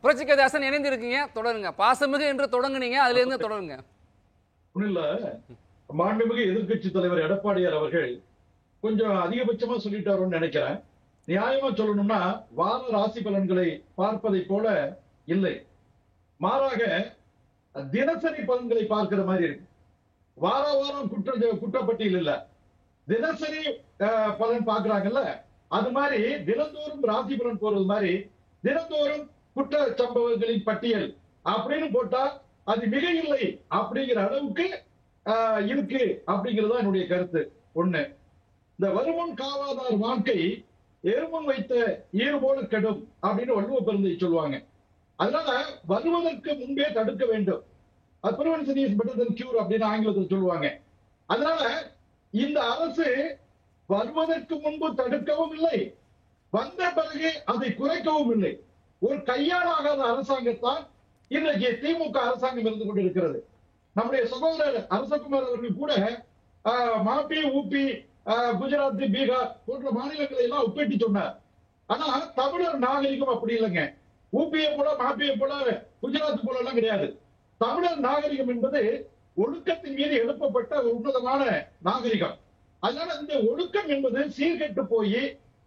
புரட்சிகரதாசன் இணைந்து இருக்கீங்க, தொடருங்க. பாசமிகு என்று தொடங்குனீங்க, அதுல இருந்து தொடருங்க. இல்ல, மாண்புமிகு எதிர்கட்சி தலைவர் எடப்பாடியார் அவர்கள் கொஞ்சம் அதிகபட்சமா சொல்லிட்டாரோன்னு நினைக்கிறேன். நியாயமா சொல்லணும்னா வார ராசி பலன்களை பார்ப்பதை போல இல்லை, மாறாக தினசரி பலன்களை பார்க்கிற மாதிரி இருக்கு. வார வாரம் குற்றப்பட்டியல் இல்ல, தினசரி பலன் பாக்குறாங்கல்ல, அது மாதிரி தினந்தோறும் ராசி பலன் போறது மாதிரி தினந்தோறும் குற்ற சம்பவங்களின் பட்டியல் அப்படின்னு போட்டா அது மிக இல்லை அப்படிங்கிற அளவுக்கு இருக்கு அப்படிங்கிறதா என்னுடைய கருத்து. ஒண்ணு, இந்த வருமுன் காவாதார் வாழ்க்கை எருமுன் வைத்த ஈறு போல கெடும் அப்படின்னு வள்ளுவ பெருந்தை சொல்லுவாங்க. அதனால வருவதற்கு முன்பே தடுக்க வேண்டும். Prevention is better then cure அப்படின்னு ஆங்கிலத்தில் சொல்லுவாங்க. அதனால இந்த அரசு வருவதற்கு முன்பு தடுக்கவும் இல்லை, வந்த பிறகு அதை குறைக்கவும் இல்லை. ஒரு கையாளாகாத அரசாங்கத்தான் இன்றைக்கு திமுக அரசாங்கம் இருந்து கொண்டிருக்கிறது. நம்முடைய சகோதரர் அரசகுமார் அவர்கள் கூட மாப்பி, ஊபி, குஜராத், பீகார் போன்ற மாநிலங்களை எல்லாம் ஒப்பிட்டு சொன்னார். ஆனா தமிழர் நாகரிகம் அப்படி இல்லைங்க. ஊபியை போல, மாப்பியை போல, குஜராத் போல எல்லாம் கிடையாது. தமிழர் நாகரிகம் என்பது ஒழுக்கத்தின் மீது எழுப்பப்பட்ட ஒரு உன்னதமான நாகரிகம். அதனால இந்த ஒழுக்கம் என்பது சீர்கெட்டு போய்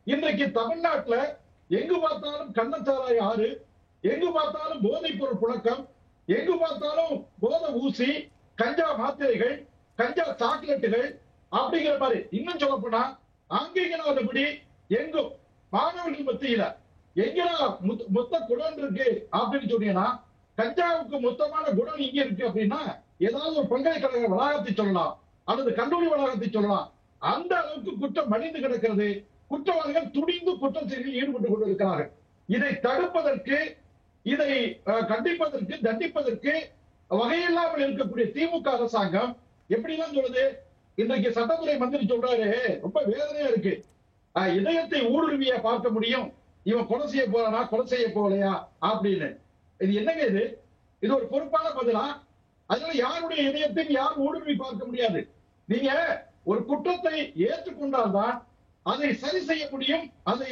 இன்றைக்கு தமிழ்நாட்டுல எங்கு பார்த்தாலும் கள்ளச்சாராய ஆறு, எங்கு பார்த்தாலும் போதைப் பொருள் புழக்கம், எங்கு பார்த்தாலும் போதை ஊசி, கஞ்சா மாத்திரைகள், கஞ்சா சாக்லேட்டுகள் அப்படிங்கிற மாதிரி. இன்னும் சொல்ல போனா ஆங்கிலப்படி எங்கும் மாணவர்கள் மத்தியில எங்கடா மொத்த குடம் இருக்கு அப்படின்னு சொன்னீங்கன்னா, கஞ்சாவுக்கு மொத்தமான குடம் இங்க இருக்கு அப்படின்னா ஏதாவது ஒரு பல்கலைக்கழக வளாகத்தை சொல்லலாம், அல்லது கல்லூரி வளாகத்தை சொல்லலாம். அந்த அளவுக்கு குற்றம் மடிந்து கிடக்கிறது. குற்றவாளிகள் துணிந்து குற்றம் செய்து ஈடுபட்டு கொண்டிருக்கிறார்கள். இதை தடுப்பதற்கு, இதை கண்டிப்பதற்கு, தண்டிப்பதற்கு வகையில்லாமல் இருக்கக்கூடிய திமுக அரசாங்கம் எப்படிலாம் சொல்லுது? இன்றைக்கு சட்டத்துறை மந்திரி சொல்றாரு, ரொம்ப வேதனையா இருக்கு. இதயத்தை ஊடுருவியா பார்க்க முடியும், இவன் கொலை செய்ய போறானா கொலை செய்ய போகலையா அப்படின்னு. இது என்னங்க இது? இது ஒரு பொறுப்பான பதிலா? அதனால யாருடைய இதயத்தையும் யாரும் ஊடுருவி பார்க்க முடியாது. நீங்க ஒரு குற்றத்தை ஏற்றுக்கொண்டால்தான் அதை சரி செய்ய முடியும், அதை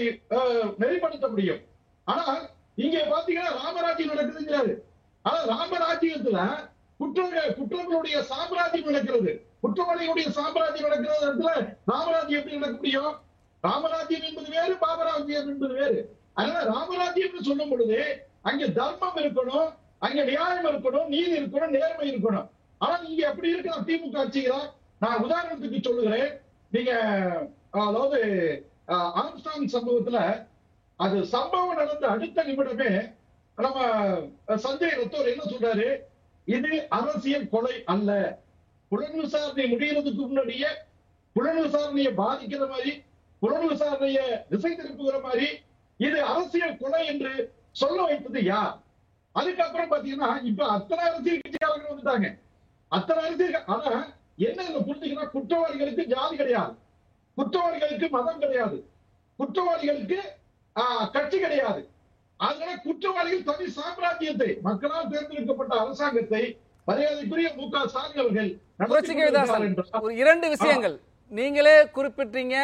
நெறிப்படுத்த முடியும். ஆனால் இங்க பாத்தீங்கன்னா ராமராஜ்யம் நடக்குதுங்கிறாரு. ஆனா ராமராஜ்யத்துல குற்றங்களுடைய சாம்ராஜ்யம் நடக்கிறது, குற்றவாளிகளுடைய சாம்ராஜ்யம் நடக்கிற இடத்துல ராமராஜ்யம் எப்படி நடக்க முடியும்? ராமராஜ்யம் என்பது வேறு, பாபராஜ்யம் என்பது வேறு. அதனால ராமராஜ்யம் சொல்லும் பொழுது அங்க தர்மம் இருக்கணும், அங்க நியாயம் இருக்கணும், நீதி இருக்கணும், நேர்மை இருக்கணும். ஆனா நீங்க எப்படி இருக்கலாம் திமுக ஆட்சிகளா? நான் உதாரணத்துக்கு சொல்லுகிறேன். நீங்க அதாவது ஆம்ஸ்டாங் சம்பவத்துல அது சம்பவம் நடந்த அடுத்த நிமிடமே நம்ம சஞ்சய் ரத்தோர் என்ன சொல்றாரு? இது அரசியல் கொலை அல்ல. புலன் விசாரணை முடிகிறதுக்கு முன்னாடியே புலன் விசாரணையை பாதிக்கிற மாதிரி, புலன் விசாரணையை திசை திருப்புகிற மாதிரி இது அரசியல் கொலை என்று சொல்ல வைத்தது யார்? அதுக்கப்புறம் பாத்தீங்கன்னா இப்ப அத்தனை அரசியல் கட்சியாளர்கள் வந்துட்டாங்க, அத்தனை அரசியல். ஆனா என்ன புரிஞ்சுக்கணும், குற்றவாளிகளுக்கு ஜாதி கிடையாது, குற்றவாளிகளுக்கு மதம் கிடையாது, குற்றவாளிகளுக்கு கட்சி கிடையாது. அதனால குற்றவாளிகள் தனி சாம்ராஜ்யத்தை, மக்களால் தேர்ந்தெடுக்கப்பட்ட அரசாங்கத்தை மரியாதைக்குரிய மு.க. ஸ்டாலின் அவர்கள் இரண்டு விஷயங்கள் நீங்களே குறிப்பிட்டீங்க.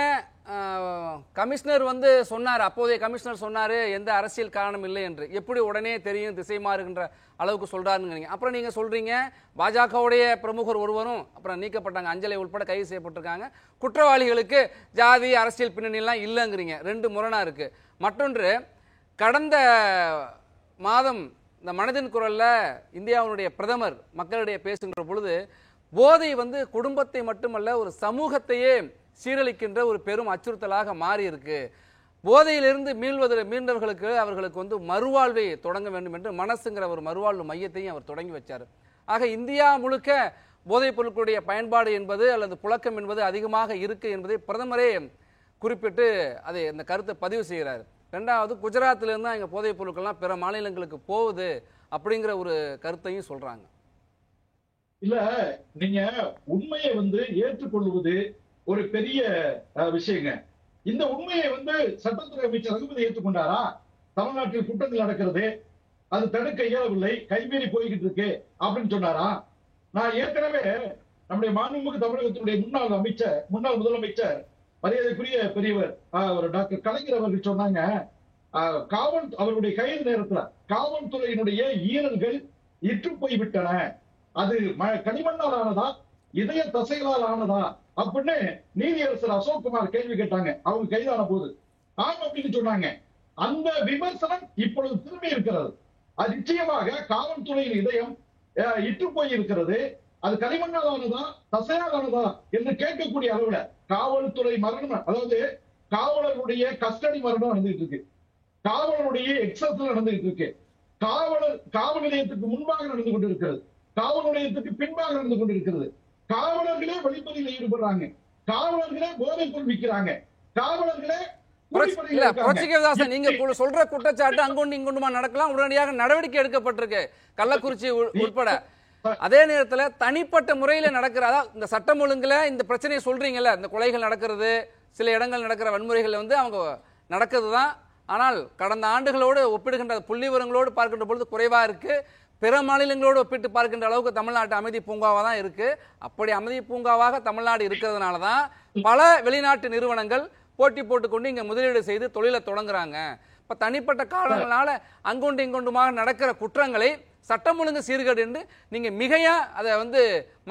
கமிஷனர் வந்து சொன்னார், அப்போதைய கமிஷனர் சொன்னாரு எந்த அரசியல் காரணம் இல்லை என்று. எப்படி உடனே தெரியும் திசை மாறுகின்ற அளவுக்கு சொல்றாருன்னு. அப்புறம் நீங்க சொல்றீங்க பாஜகவுடைய பிரமுகர் ஒருவரும் அப்புறம் நீக்கப்பட்டாங்க, அஞ்சலை உட்பட கைது செய்யப்பட்டிருக்காங்க, குற்றவாளிகளுக்கு ஜாதி அரசியல் பின்னணி எல்லாம் இல்லைங்கிறீங்க. ரெண்டு முரணா இருக்கு. மற்றொன்று, கடந்த மாதம் இந்த மனதின் குரல்ல இந்தியாவுடைய பிரதமர் மக்களிடையே பேசுகின்ற பொழுது போதை வந்து குடும்பத்தை மட்டுமல்ல ஒரு சமூகத்தையே சீரழிக்கின்ற ஒரு பெரும் அச்சுறுத்தலாக மாறி இருக்கு. போதையிலிருந்து மீண்டவர்களுக்கு அவர்களுக்கு வந்து மறுவாழ்வை தொடங்க வேண்டும் என்று மனசுங்கிற ஒரு மறுவாழ்வு மையத்தையும் அவர் தொடங்கி வச்சார். ஆக இந்தியா முழுக்க போதைப் பொருட்களுடைய பயன்பாடு என்பது அல்லது புழக்கம் என்பது அதிகமாக இருக்கு என்பதை பிரதமரே குறிப்பிட்டு அதை இந்த கருத்தை பதிவு செய்கிறார். ரெண்டாவது, குஜராத்திலிருந்து தான் எங்க போதைப் பொருட்கள்லாம் பிற மாநிலங்களுக்கு போகுது அப்படிங்கிற ஒரு கருத்தையும் சொல்றாங்க. இல்ல, நீங்க உண்மையை வந்து ஏற்றுக்கொள்வது ஒரு பெரிய விஷயங்க. இந்த உண்மையை வந்து சட்டத்துறை அமைச்சர் ரகுபதி ஏற்றுக்கொண்டாரா? தமிழ்நாட்டில் குற்றங்கள் நடக்கிறது, அது தடுக்க இயலவில்லை, கைமீறி போய்கிட்டு இருக்கு அப்படின்னு சொன்னாரா? நான் ஏற்கனவே நம்முடைய மாண்புமிகு தமிழகத்தினுடைய முன்னாள் முதலமைச்சர் மரியாதைக்குரிய பெரியவர் டாக்டர் கலைஞர் அவர்கள் சொன்னாங்க, காவல் அவருடைய கைது நேரத்துல காவல்துறையினுடைய ஈரல்கள் இற்று போய்விட்டன, அது களிமண்ணால் ஆனதா இதய தசைகளால் ஆனதா அப்படின்னு நீதியரசர் அசோக்குமார் கேள்வி கேட்டாங்க அவங்க கைதான போது. ஆம் அப்படின்னு சொன்னாங்க. அந்த விமர்சனம் இப்பொழுது திரும்பி இருக்கிறது. அது நிச்சயமாக காவல்துறையின் இதயம் இற்று போய் இருக்கிறது, அது களிமண்ணால் ஆனதா தசையால் ஆனதா என்று கேட்கக்கூடிய அளவுல காவல்துறை மரணம், அதாவது காவலருடைய கஸ்டடி மரணம் நடந்துட்டு இருக்கு, காவலருடைய எக்ஸஸ்ல நடந்துட்டு இருக்கு, காவல் நிலையத்துக்கு முன்பாக நடந்து கொண்டிருக்கிறது, காவல் நிலையத்துக்கு பின்பாக நடந்து கொண்டிருக்கிறது, காவலர்களே வழிப்பறியில் ஈடுபடுறாங்க, காவலர்களே போதைப் பொருள் விற்கிறாங்க, காவலர்களே நீங்க சொல்ற குற்றச்சாட்டு அங்கொண்டு இங்கொண்டுமா நடக்கலாம், உடனடியாக நடவடிக்கை எடுக்கப்பட்டிருக்கு கள்ளக்குறிச்சி உட்பட. அதே நேரத்தில் தனிப்பட்ட முறையில நடக்கிற, அதாவது இந்த சட்டம் ஒழுங்குல இந்த பிரச்சனையை சொல்றீங்கல்ல, இந்த கொலைகள் நடக்கிறது, சில இடங்கள் நடக்கிற வன்முறைகள் வந்து அவங்க நடக்குது தான். ஆனால் கடந்த ஆண்டுகளோடு ஒப்பிடுகின்ற புள்ளி விவரங்களோடு பார்க்கின்ற பொழுது குறைவா இருக்கு. பிற மாநிலங்களோடு ஒப்பிட்டு பார்க்கின்ற அளவுக்கு தமிழ்நாட்டு அமைதி பூங்காவா தான் இருக்கு. அப்படி அமைதி பூங்காவாக தமிழ்நாடு இருக்கிறதுனால தான் பல வெளிநாட்டு நிறுவனங்கள் போட்டி போட்டுக்கொண்டு இங்க முதலீடு செய்து தொழிலை தொடங்குறாங்க. இப்ப தனிப்பட்ட காரணங்களால அங்கொண்டு இங்கொண்டுமாக நடக்கிற குற்றங்களை சட்டம் ஒழுங்கு சீர்கேடு என்று நீங்க மிகையா அதை வந்து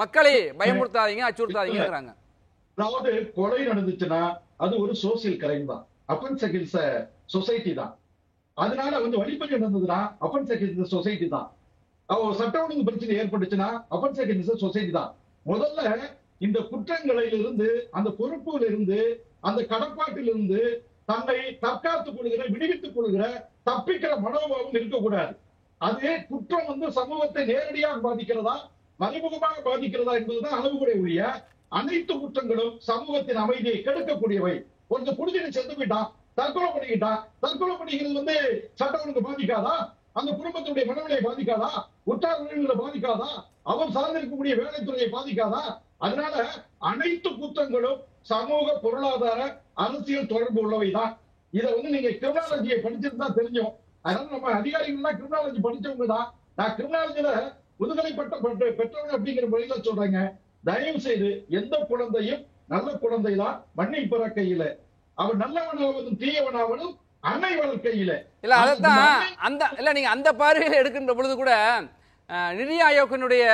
மக்களை பயமுறுத்தாதீங்க, அச்சுறுத்தாதீங்கிறாங்க. அதாவது கொலை நடந்துச்சுன்னா அது ஒரு சோசியல் கிரைம் தான், அஃபென்ஸ் அகெயின்ஸ்ட் சொசைட்டி தான். அதனால வந்து வழிப்பறி நடந்ததுன்னா அஃபென்ஸ் அகெயின்ஸ்ட் சொசைட்டி தான். சட்ட ஒழுங்கு பிரச்சனை ஏற்பட்டுச்சுன்னா அஃபென்ஸ் அகெயின்ஸ்ட் சொசைட்டி தான். முதல்ல இந்த குற்றங்களிலிருந்து, அந்த பொறுப்புல இருந்து, அந்த கடப்பாட்டிலிருந்து தன்னை தற்காத்துக் கொள்கிற, விடுவித்துக் கொள்கிற, தப்பிக்கிற மனோபாவம் இருக்கக்கூடாது. அது குற்றம் வந்து சமூகத்தை நேரடியாக பாதிக்கிறதா மறைமுகமாக பாதிக்கிறதா என்பதுதான் அளவுகளை ஒழிய அனைத்து குற்றங்களும் சமூகத்தின் அமைதியை கெடுக்கக்கூடியவை. கொஞ்சம் குடிச்சு செத்து போயிட்டான், தற்கொலை பண்ணிக்கிட்டான், தற்கொலை பண்ணிக்கிறது வந்து சட்ட ஒழுங்கு பாதிக்காதா? அந்த குடும்பத்துடைய மனநிலையை பாதிக்காதா? உற்றார் உறவினர்களை பாதிக்காதா? அவர் சார்ந்திருக்கக்கூடிய வேலைத்துறையை பாதிக்காதா? அதனால அனைத்து குற்றங்களும் சமூக, பொருளாதார, அரசியல் தொடர்பு உள்ளவைதான். இதை வந்து நீங்க கிரிமினாலஜியை படிச்சிருந்தா தெரியும். அதனால நம்ம அதிகாரிகள் கிரிமினாலஜி படிச்சவங்க தான். நான் கிரிமினாலஜில முதுகலை பட்டம் பெற்றவங்க அப்படிங்கிற முறையில சொல்றேங்க. தயவு செய்து எந்த குழந்தையும் நல்ல குழந்தை தான் மண்ணில் பிறக்கையில, அவன் நல்லவனாவதும் தீயவனாவதும் அன்னை வளர்க்கையில. இல்ல அதான் அந்த இல்ல நீங்க அந்த பார்வையில எடுக்கின்ற பொழுது கூட நிதி ஆயோக்கினுடைய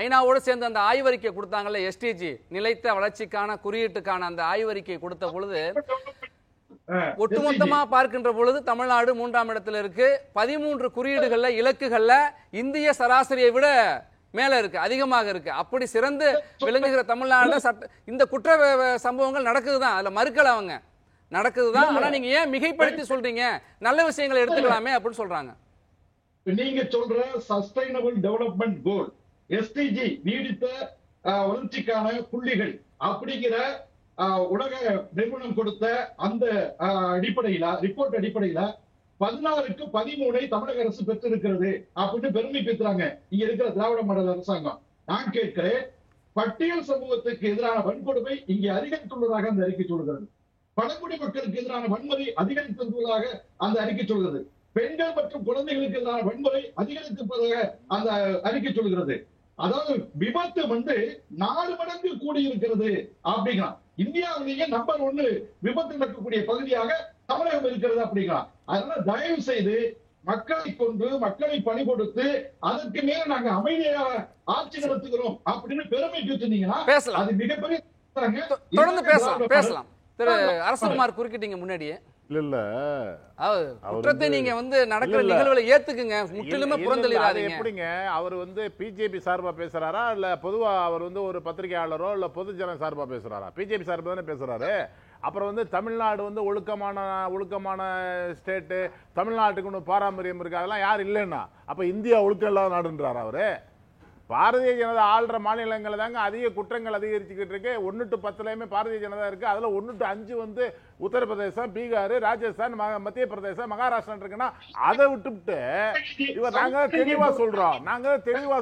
ஐநாவோடு சேர்ந்து அந்த ஆய்வறிக்கை கொடுத்தாங்கல்ல, எஸ்டிஜி நிலைத்த வளர்ச்சிக்கான குறியீட்டுக்கான அந்த ஆய்வறிக்கை கொடுத்த பொழுது ஒட்டுமொத்தமா பார்க்கின்ற பொழுது தமிழ்நாடு 3ஆம் இடத்துல இருக்கு. 13 குறியீடுகள்ல இலக்குகள்ல இந்திய சராசரியை விட மேல இருக்கு, அதிகமாக இருக்கு. அப்படி சிறந்து விளங்குகிற தமிழ்நாடு இந்த குற்ற சம்பவங்கள் நடக்குதுதான், அதுல மறுக்கல, அவங்க நடக்குதுதான். ஆனா நீங்க ஏன் மிகைப்படுத்தி சொல்றீங்க? நல்ல விஷயங்களை எடுத்துக்கலாமே அப்படின்னு சொல்றாங்க. நீங்க சொல்ற சஸ்டைனபிள் டெவலப்மெண்ட் கோல், எஸ்டிஜி நீடித்த வளர்ச்சிக்கான புள்ளிகள் அப்படிங்கிற உலக நிறுவனம் கொடுத்த அந்த அடிப்படையில, ரிப்போர்ட் அடிப்படையில 16க்கு 13 தமிழக அரசு பெற்றிருக்கிறது அப்படின்னு பெருமை பேசுறாங்க இங்க இருக்கிற திராவிட மாடல் அரசாங்கம். நான் கேட்கிறேன், பட்டியல் சமூகத்துக்கு எதிரான வன்கொடுமை இங்கே அதிகரித்துள்ளதாக அந்த அறிக்கை சொல்கிறது. பழங்குடி மக்களுக்கு எதிரான வன்முறை அதிகரித்துள்ளதாக அந்த அறிக்கை சொல்கிறது. பெண்கள் மற்றும் குழந்தைகளுக்கு எதிரான வன்முறை அதிகரித்திருப்பதாக அந்த அறிக்கை சொல்கிறது. அதாவது விபத்து வந்து 4 மடங்கு கூடியிருக்கிறது அப்படிங்கிறான். இந்தியாவிலேயே நம்பர் 1 விபத்து நடக்கக்கூடிய பகுதியாக தமிழகம் இருக்கிறது அப்படிங்கிறான். அதனால தயவு செய்து மக்களை கொண்டு, மக்களை பணி கொடுத்து, அதற்கு மேல நாங்க அமைதியாக ஆட்சி நடத்துகிறோம் அப்படின்னு பெருமை பேசுனீங்கன்னா அது மிகப்பெரிய. தொடர்ந்து பேசலாம். திரு அரசகுமார் குறுக்கிட்டீங்க முன்னாடியே. இல்ல குற்றத்தை நீங்க வந்து நடக்கிற நிகழ்வுகளை ஏத்துக்குங்க, முற்றிலுமே புறந்தள்ளிடாதீங்க. எப்படிங்க அவர் வந்து பிஜேபி சார்பா பேசுறாரா இல்ல பொதுவா அவர் வந்து ஒரு பத்திரிகையாளரோ இல்ல பொதுஜன சார்பா பேசுறாரா? பிஜேபி சார்பா தானே பேசுறாரு. அப்புறம் வந்து தமிழ்நாடு வந்து ஒழுக்கமான ஸ்டேட்டு, தமிழ்நாட்டுக்கு ஒன்று பாரம்பரியம் இருக்கு, அதெல்லாம் யார் இல்லைன்னா அப்ப இந்தியா ஒழுக்கம் இல்லாத நாடுன்றாரா அவரு? பாரதிய ஜனதா ஆள்ற மாநிலங்கள் தாங்க அதிக குற்றங்கள் அதிகரிச்சுக்கிட்டு இருக்கு. 1 to 10 பாரதிய ஜனதா இருக்கு. அதுல 1 to 5 வந்து உத்தரப்பிரதேசம், பீகார், ராஜஸ்தான், மத்திய பிரதேசம், மகாராஷ்டிரா இருக்குன்னா அதை விட்டுவிட்டு இவர் நாங்க தெளிவா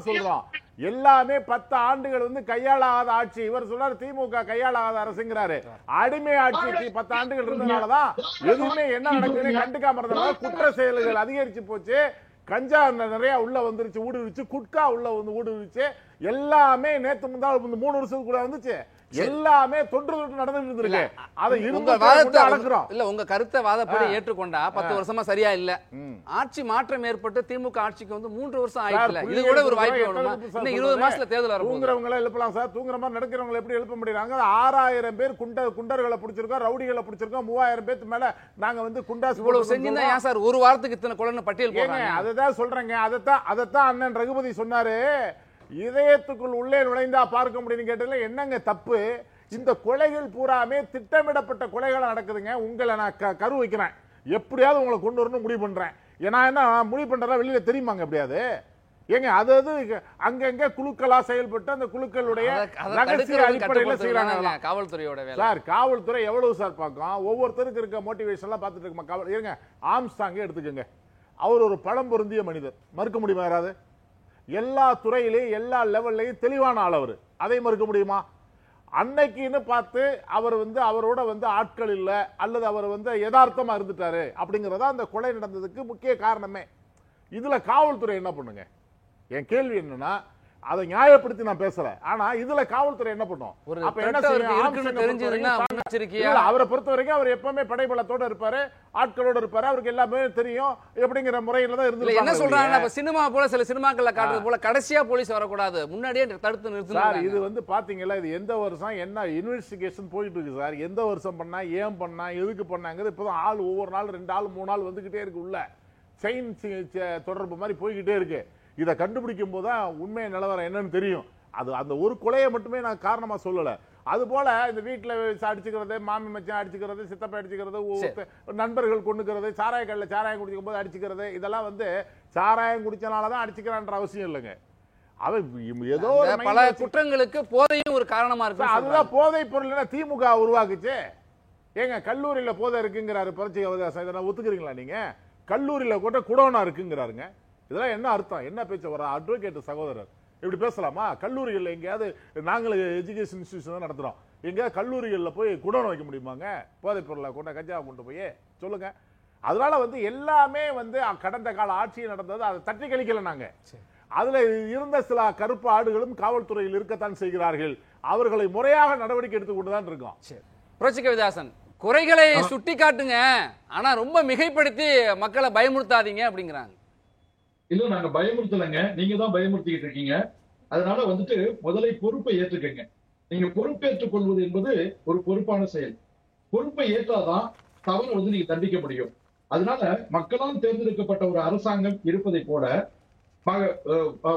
சொல்றோம் எல்லாமே 10 ஆண்டுகள் வந்து கையாளாத ஆட்சி. இவர் சொல்றாரு திமுக கையாளாத அரசுங்கிறாரு. அடிமை ஆட்சி 10 ஆண்டுகள் இருந்ததுனாலதான் எதுவுமே என்ன நடக்குதுன்னு கண்டுக்காம இருந்ததுனால குற்ற செயல்கள் அதிகரிச்சு போச்சு. கஞ்சா நிறைய உள்ள வந்துருச்சு, ஊடுருச்சு. குட்கா உள்ள வந்து ஊடுருச்சு. எல்லாமே நேத்து முந்தாள் 3 வருஷத்துக்குள்ள வந்துச்சு. எல்லாமே தொன்று தொட்டு நடந்துட்டு இருந்திருக்கு. அதை உங்க வாதத்தை அடக்குறோம் இல்ல, உங்க கருத்தை வாதப்படி ஏற்றுக்கொண்டா 10 வருஷமா சரியா இல்ல, ஆட்சி மாற்றம் ஏற்பட்டு திமுக ஆட்சிக்கு வந்து 3 வருஷம் ஆயிடுச்சு, இது கூட ஒரு வாய்ப்பு வேணுமா? இன்னும் 20 மாசத்துல தேர்தல் வரும். தூங்குறவங்களை எழுப்பலாம் சார், தூங்குற மாதிரி நடக்கிறவங்களை எப்படி எழுப்ப முடியறாங்க? 6000 பேர் குண்டர்களை பிடிச்சிருக்கோம், ரவுடிகளை பிடிச்சிருக்கோம், 3000 பேருக்கு மேல நாங்க வந்து குண்டாஸ் இவ்வளவு செஞ்சிருந்தா ஏன் சார் ஒரு வாரத்துக்கு இத்தனை கொலைன்னு பட்டியல் போடுறாங்க? அதுதான் சொல்றேங்க, அதைத்தான் அண்ணன் ரகுபதி சொன்னாரு. இதயத்துக்குள் உள்ளே நுழைந்தா பார்க்க முடியும்னு கேட்டதுல என்னங்க தப்பு? இந்த கொலைகள் பூராமே திட்டமிடப்பட்ட கொலைகள் நடக்குதுங்க. உங்களை நான் கரு வைக்கிறேன், எப்படியாவது உங்களை கொண்டு வரணும் முடிவு பண்றேன். ஏன்னா என்ன முடிவு பண்றதா வெளியில தெரியுமாங்க எப்படியாவது? ஏங்க அது அங்கங்க குழுக்களா செயல்பட்டு அந்த குழுக்களுடைய ரகசிய அடிப்படையில் செய்யறாங்க காவல்துறையோட வேலை. சார் காவல்துறை எவ்வளவு சார் பார்க்கும்? ஒவ்வொருத்தருக்கு இருக்க மோட்டிவேஷன் எல்லாம் பார்த்துட்டு இருக்கமா? காவல் இருங்க, ஆம்ஸ்டாங்க எடுத்துக்கோங்க, அவர் ஒரு பழம் பொருந்திய மனிதர், மறுக்க முடியுமா யாராவது? எல்லா துறையிலையும் எல்லா லெவல்லையும் தெளிவான ஆள் அவர், அதை மறுக்க முடியுமா? அன்னைக்குன்னு பார்த்து அவர் வந்து அவரோட வந்து ஆட்கள் இல்லை அல்லது அவர் வந்து யதார்த்தமா இருந்துட்டாரு அப்படிங்கறதா அந்த கொலை நடந்ததுக்கு முக்கிய காரணமே. இதுல காவல்துறை என்ன பண்ணுங்க? என் கேள்வி என்னன்னா, அதை நியாயப்படுத்தி நான் பேசல, ஆனா இதுல காவல்துறை என்ன பண்ணும்? அப்ப என்ன அவரை பொறுத்த வரைக்கும் அவர் எப்பவுமே படைபலத்தோட இருப்பாரு, ஆட்களோட இருப்பாரு, அவருக்கு எல்லாமே தெரியும் எப்படிங்கிற முறையில தான் இருந்து. என்ன சொல்றாங்க, சினிமா போல சில சினிமாக்கள்ல காட்டுறது போல கடைசியா போலீஸ் வரக்கூடாது, முன்னாடியே தடுத்து நிறுத்துறாங்க. இது வந்து பாத்தீங்களா, இது எந்த வருஷம் என்ன இன்வெஸ்டிகேஷன் போயிட்டு இருக்கு சார், எந்த வருஷம் பண்ணா, ஏன் பண்ணா, எதுக்கு பண்ணாங்க, இப்பதான் ஆள் ஒவ்வொரு நாள் 2 ஆள் 3 ஆள் வந்துகிட்டே இருக்கு, உள்ள செயின் தொடர்பு மாதிரி போய்கிட்டே இருக்கு. இதை கண்டுபிடிக்கும் போதுதான் உண்மை நிலவரம் என்னன்னு தெரியும். அது அந்த ஒரு கொலையை மட்டுமே நான் காரணமா சொல்லல. அது போல இந்த வீட்டுல அடிச்சுக்கிறது, மாமி மச்சான் அடிச்சுக்கிறது, சித்தப்பா அடிச்சுக்கிறது, நண்பர்கள் கொண்டுக்கிறது, சாராய கடையில் சாராயம் குடிக்கும் போது அடிச்சுக்கிறது, இதெல்லாம் வந்து சாராயம் குடிச்சனாலதான் அடிச்சுக்கிறான்ற அவசியம் இல்லைங்க. அவன் ஏதோ பல குற்றங்களுக்கு போதையும் ஒரு காரணமா இருக்கு. அதுதான் போதை பொருள் திமுக உருவாக்குச்சு. ஏங்க கல்லூரியில போதை இருக்குங்கிறாரு புரட்சி அவதாசம், இதெல்லாம் ஒத்துக்கிறீங்களா நீங்க? கல்லூரியில கூட குடோனா இருக்குங்கிறாருங்க. இதெல்லாம் என்ன அர்த்தம்? என்ன பேச்சு வர அட்வொகேட் சகோதரர் இப்படி பேசலாமா? கல்லூரிகள் எங்கேயாவது நாங்களும் எஜுகேஷன் இன்ஸ்டிடியூஷன் தான் நடத்துறோம், எங்கேயாவது கல்லூரிகளில் போய் குடோன் வைக்க முடியுமாங்க? போதைப் பொருளை கொண்ட கஞ்சாவை கொண்டு போய் சொல்லுங்க. அதனால வந்து எல்லாமே வந்து கடந்த கால ஆட்சி நடந்தது, அதை தட்டி கழிக்கல நாங்க. அதுல இருந்த சில கருப்பு ஆடுகளும் காவல்துறையில் இருக்கத்தான் செய்கிறார்கள், அவர்களை முறையாக நடவடிக்கை எடுத்துக்கொண்டுதான் இருக்கோம். புரட்சி கவிதாசன், குறைகளை சுட்டி காட்டுங்க, ஆனா ரொம்ப மிகைப்படுத்தி மக்களை பயமுறுத்தாதீங்க அப்படிங்கிறாங்க. இல்ல நாங்க பயமுறுத்தலைங்க, நீங்க தான் பயமுறுத்திக்கிட்டு இருக்கீங்க. அதனால வந்துட்டு முதலை பொறுப்பை ஏற்றுக்கங்க. நீங்க பொறுப்பேற்றுக் கொள்வது என்பது ஒரு பொறுப்பான செயல். பொறுப்பை ஏற்றாதான் தவறு வந்து நீங்க தண்டிக்க முடியும். அதனால மக்களால் தேர்ந்தெடுக்கப்பட்ட ஒரு அரசாங்கம் இருப்பதை போல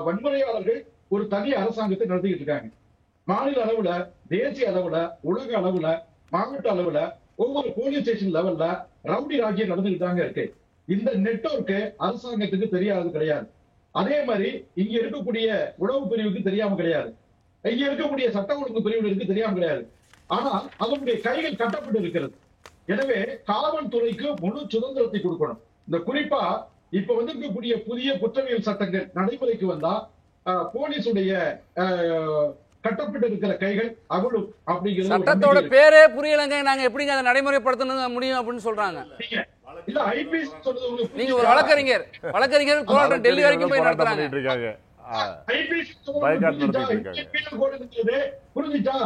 வன்முறையாளர்கள் ஒரு தனி அரசாங்கத்தை நடத்திக்கிட்டு இருக்காங்க. மாநில அளவுல, தேசிய அளவுல, உலக அளவுல, மாவட்ட அளவுல, ஒவ்வொரு போலீஸ் ஸ்டேஷன் லெவல்ல ரவுடி ராஜ்யம் நடந்துகிட்டு தாங்க இருக்கு. இந்த நெட்வொர்க்கு அரசாங்கத்துக்கு தெரியாது கிடையாது. அதே மாதிரி இங்க இருக்கக்கூடிய உளவு பிரிவுக்கு தெரியாம கிடையாது, இங்க இருக்கக்கூடிய சட்ட ஒழுங்கு பிரிவினருக்கு தெரியாம கிடையாது. ஆனா அதனுடைய கைகள் கட்டப்பட்டு இருக்கிறது. எனவே காவல்துறைக்கு முழு சுதந்திரத்தை கொடுக்கணும். இந்த குறிப்பா இப்ப வந்து இருக்கக்கூடிய புதிய குற்றவியல் சட்டங்கள் நடைமுறைக்கு வந்தா போலீஸுடைய கட்டப்பட்டு இருக்கிற கைகள் அகலும் அப்படிங்கிறது. சட்டத்தோட பேரே புரியலங்க, நாங்க எப்படிங்க அதை நடைமுறைப்படுத்த முடியும் அப்படின்னு சொல்றாங்க. இல்ல ஐபிஎஸ் சொல்றது, நீங்க ஒரு வழக்கறிஞர் போராட்டம் டெல்லி வரைக்கும் போய் நடத்துறாங்க. புரிஞ்சுட்டா?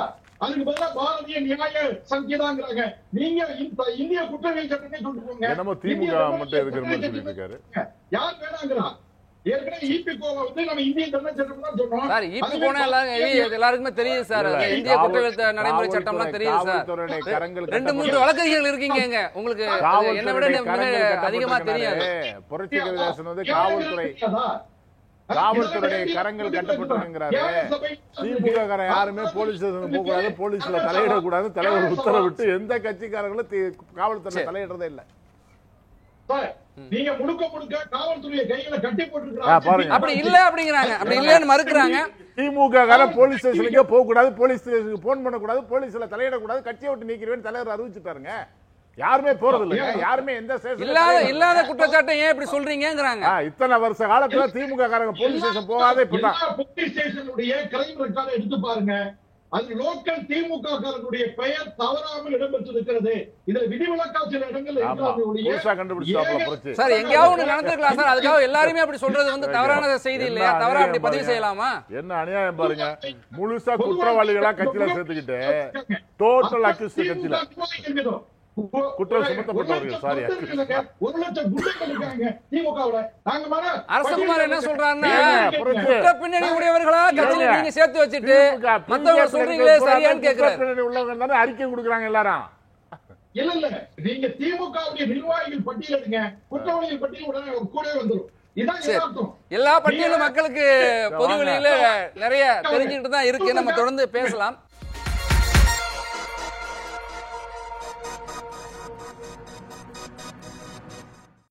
அதுக்கு பதிலா பாரதிய நியாய சங்கீதாங்கிறாங்க. நீங்க இந்திய குற்றவியல் சட்டத்தை கொண்டு போங்க. யார் வேணாங்கிறா? ஏற்கனவே ஈபிகோவை வந்து நம்ம இந்திய தண்டனை சட்டம் தான் சொல்றோம். சார் ஈபிகோ எல்லாருக்குமே தெரியும் சார், இந்திய குற்றவியல் நடைமுறை சட்டம்லாம் தெரியும் சார். 2-3 வழக்கறிஞர்கள் இருக்கீங்க, உங்களுக்கு என்ன விட அதிகமா தெரியாது. புரட்சி கவிதாசன் வந்து காவல்துறையுடைய கரங்கள் கட்டப்பட்டிருக்கிறாரு. திமுக காரன் யாருமே போலீஸ் ஸ்டேஷன் போக கூடாது, போலீஸ்ல தலையிடக்கூடாது, தலைவர் உத்தரவிட்டு எந்த கட்சிக்காரங்களும் காவல்துறை தலையிடுறதே இல்லை. நீங்க முழுக்க காவல்துறையை கையில கட்டி போட்டுருக்காங்க. அப்படி இல்ல அப்படிங்கிறாங்க, அப்படி இல்லன்னு மறுக்கிறாங்க. திமுக காரன் போலீஸ் ஸ்டேஷனுக்கே போக கூடாது, போலீஸ் ஸ்டேஷனுக்கு போன் பண்ணக்கூடாது, போலீஸ்ல தலையிடக்கூடாது, கட்சியை விட்டு நீக்கிறேன்னு தலைவர் அறிவிச்சுட்டாருங்க. யாருமே போறது இல்ல, யாருமே எந்த இல்லாத குற்றச்சாட்டை ஏன் இப்படி சொல்றீங்கங்கறாங்க. இத்தனை வருஷ காலத்துல திமுக காரங்க போலீஸ் ஸ்டேஷன் போகாதே இப்பதான். போலீஸ் ஸ்டேஷனுடைய கிரைம் ரெக்கார்ட் எடுத்து பாருங்க. அது லோக்கல் திமுக காரனுடைய பெயர் தவறாமல் இடம்பெற்றிருக்கிறது. இதுல விதிவிலக்கா சில இடங்கள் சார் எங்கேயாவது ஒண்ணு நடந்திருக்கலாம் சார். அதுக்காக எல்லாருமே அப்படி சொல்றது வந்து தவறான செய்தி இல்லையா? தவறா அப்படி பதிவு செய்யலாமா? என்ன அநியாயம் பாருங்க. முழுசா குற்றவாளிகளா கட்சியில சேர்த்துக்கிட்டு டோட்டல் அக்யூஸ்ட் கட்சியில குற்றம் சுமத்தப்பட்டவர்கள். சாரி, 1 லட்சம் குண்டர்கள் இருக்காங்க திமுகவுல. அரசகுமார் என்ன சொல்றாருன்னா, குற்ற பின்னணி உடையவர்களா கட்சியில நீங்க சேர்த்து வச்சிட்டு மத்தவங்க சொல்றீங்களே சரியான்னு கேக்குறாரு. உள்ளவங்க தானே அறிக்கை கொடுக்குறாங்க எல்லாரும். இல்ல நீங்க திமுகவுடைய நிர்வாகிகள் பட்டியல் எடுங்க, குற்றவாளிகள் பட்டியல் உடனே கூட வந்துரும். எல்லா பட்டியலும் மக்களுக்கு பொது வெளியில நிறைய தெரிஞ்சுக்கிட்டு தான் இருக்கு. நம்ம தொடர்ந்து பேசலாம்.